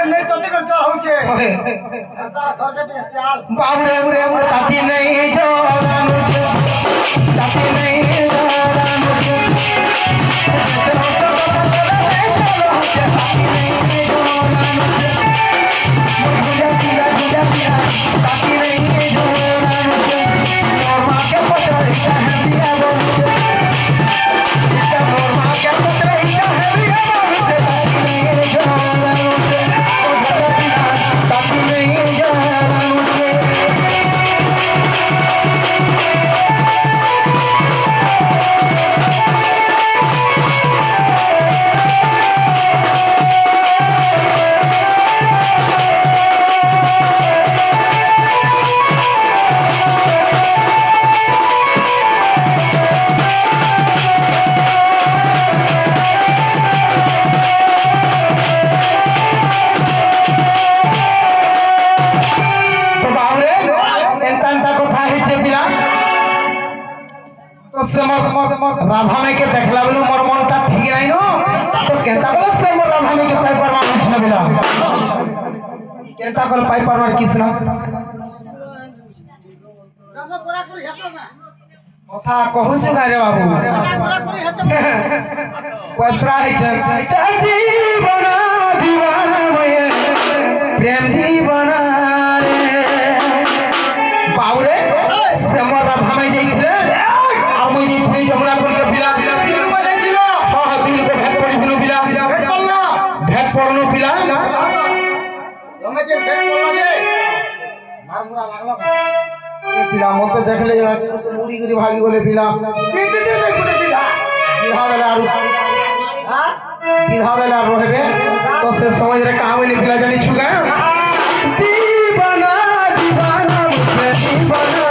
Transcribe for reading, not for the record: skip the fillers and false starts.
नहीं तो ते क्या होचे बाबरे रे ताती नहीं जोरा मुझे ताती नहीं जोरा मुझे राधा में के देखला बेलू मोर मनटा ठीक नहीं नो तो केता बोले से मोर राधा में के पाई परवार कृष्ण बिला केता कल पाई परवार कृष्ण रंग कोरा कोरी हेतो ना कथा कहू छु रे बाबू कोरा कोरी हेतो पसरा है दीवाना दीवाना मैं प्रेम दीवाना रे बाबू रे से मोर राधा में जाइले जमुना पुल के बिला हाँ हाँ दिल को भेट पड़ी सुनो बिला भेट पड़नो बिला मत देख ले मुड़ी करी भागी बोले बिला विधा बेला रहबे तो से समझ रे कहां बोली बिला जानी छुगा दीवाना दीवाना मुझे दीवाना